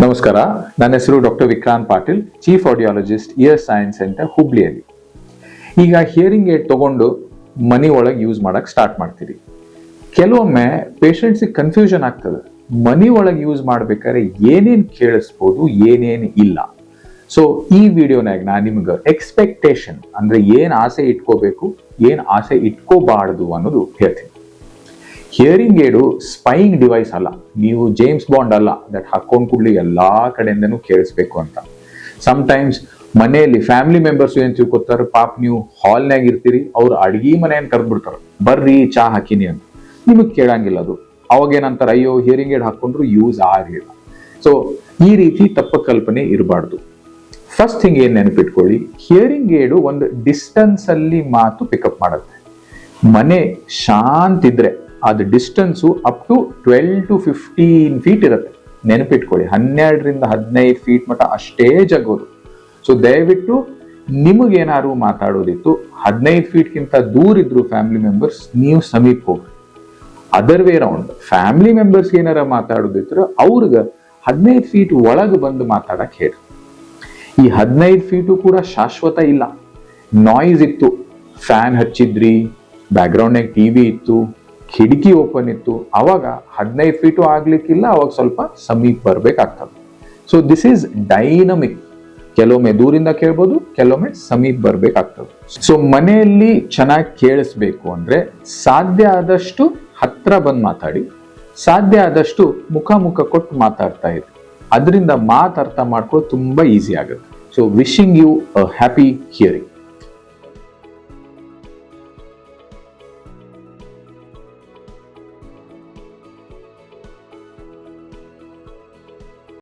ನಮಸ್ಕಾರ, ನನ್ನ ಹೆಸರು doctor Vikrant Patil, chief audiologist, ear science centre, ಹುಬ್ಳಿಯಲ್ಲಿ. ಈಗ ಹಿಯರಿಂಗ್ ಏಡ್ ತಗೊಂಡು ಮನಿ ಒಳಗೆ ಯೂಸ್ ಮಾಡಕ್ ಸ್ಟಾರ್ಟ್ ಮಾಡ್ತೀರಿ. ಕೆಲವೊಮ್ಮೆ ಪೇಷಂಟ್ಸಿಗೆ ಕನ್ಫ್ಯೂಷನ್ ಆಗ್ತದೆ, ಮನಿ ಒಳಗೆ ಯೂಸ್ ಮಾಡ್ಬೇಕಾದ್ರೆ ಏನೇನ್ ಕೇಳಿಸ್ಬೋದು, ಏನೇನ್ ಇಲ್ಲ. ಸೊ ಈ ವಿಡಿಯೋನಾಗ ನಾನು ನಿಮ್ಗೆ ಎಕ್ಸ್ಪೆಕ್ಟೇಷನ್ ಅಂದ್ರೆ ಏನ್ ಆಸೆ ಇಟ್ಕೋಬೇಕು, ಏನ್ ಆಸೆ ಇಟ್ಕೋಬಾರ್ದು ಅನ್ನೋದು ಹೇಳ್ತೀನಿ. ಹಿಯರಿಂಗ್ ಏಡು ಸ್ಪೈಯಿಂಗ್ ಡಿವೈಸ್ ಅಲ್ಲ, ನೀವು ಜೇಮ್ಸ್ ಬಾಂಡ್ ಅಲ್ಲ ದಟ್ ಹಾಕೊಂಡ್ ಕೂಡ್ಲಿ ಎಲ್ಲಾ ಕಡೆಯಿಂದನೂ ಕೇಳಿಸ್ಬೇಕು ಅಂತ. ಸಮ್ಟೈಮ್ಸ್ ಮನೆಯಲ್ಲಿ ಫ್ಯಾಮಿಲಿ ಮೆಂಬರ್ಸ್ ಏನ್ ತಿಳ್ಕೊತಾರ, ಪಾಪ ನೀವು ಹಾಲ್ನಾಗ ಇರ್ತೀರಿ, ಅವ್ರು ಅಡ್ಗಿ ಮನೆಯನ್ನ ಕರೆದ್ಬಿಡ್ತಾರ, ಬರ್ರಿ ಚಾ ಹಾಕಿನಿ ಅಂತ. ನಿಮಗ್ ಕೇಳಂಗಿಲ್ಲ ಅದು. ಅವಾಗ ಏನಂತಾರ, ಅಯ್ಯೋ ಹಿಯರಿಂಗ್ ಏಡ್ ಹಾಕೊಂಡ್ರು ಯೂಸ್ ಆಗಿಲ್ಲ. ಸೊ ಈ ರೀತಿ ತಪ್ಪ ಕಲ್ಪನೆ ಇರಬಾರ್ದು. ಫಸ್ಟ್ ಥಿಂಗ್ ಏನ್ ನೆನಪಿಟ್ಕೊಳ್ಳಿ, ಹಿಯರಿಂಗ್ ಏಡು ಒಂದು ಡಿಸ್ಟೆನ್ಸ್ ಅಲ್ಲಿ ಮಾತು ಪಿಕಪ್ ಮಾಡುತ್ತೆ. ಮನೆ ಶಾಂತ ಇದ್ರೆ ಅದು distance up to 12 to 15 feet ಇರುತ್ತೆ. ನೆನಪಿಟ್ಕೊಳ್ಳಿ, 12 ರಿಂದ 15 ಫೀಟ್ ಮಟ್ಟ ಅಷ್ಟೇ ಜಗೋದು. ಸೊ ದಯವಿಟ್ಟು ನಿಮಗೇನಾದ್ರು ಮಾತಾಡೋದಿತ್ತು, 15 ಫೀಟ್ಗಿಂತ ದೂರ ಇದ್ರು ಫ್ಯಾಮಿಲಿ ಮೆಂಬರ್ಸ್, ನೀವು ಸಮೀಪ ಹೋಗ್ರಿ. Other way round, family members ಏನಾರ ಮಾತಾಡೋದಿತ್ತು ಅವ್ರಿಗೆ 15 ಫೀಟ್ ಒಳಗೆ ಬಂದು ಮಾತಾಡಕ್ ಹೇಳಿ. ಈ 15 ಫೀಟು ಕೂಡ ಶಾಶ್ವತ ಇಲ್ಲ. ನಾಯ್ಸ್ ಇತ್ತು, ಫ್ಯಾನ್ ಹಚ್ಚಿದ್ರಿ, ಬ್ಯಾಕ್ ಗ್ರೌಂಡ್ನಾಗ ಟಿವಿ ಇತ್ತು, ಕಿಟಕಿ ಓಪನ್ ಇತ್ತು, ಅವಾಗ 15 ಫೀಟು ಆಗ್ಲಿಕ್ಕಿಲ್ಲ, ಅವಾಗ ಸ್ವಲ್ಪ ಸಮೀಪ ಬರ್ಬೇಕಾಗ್ತದೆ. So this is dynamic. ಕೆಲವೊಮ್ಮೆ ದೂರಿಂದ ಕೇಳ್ಬೋದು, ಕೆಲವೊಮ್ಮೆ ಸಮೀಪ ಬರ್ಬೇಕಾಗ್ತದೆ. ಸೊ ಮನೆಯಲ್ಲಿ ಚೆನ್ನಾಗಿ ಕೇಳಿಸ್ಬೇಕು ಅಂದ್ರೆ ಸಾಧ್ಯ ಆದಷ್ಟು ಹತ್ರ ಬಂದು ಮಾತಾಡಿ, ಸಾಧ್ಯ ಆದಷ್ಟು ಮುಖ ಕೊಟ್ಟು ಮಾತಾಡ್ತಾ ಇರಿ. ಅದರಿಂದ ಮಾತು ಅರ್ಥ ಮಾಡ್ಕೊಳ್ಳೋದು ತುಂಬಾ ಈಸಿ ಆಗುತ್ತೆ. So wishing you a happy hearing.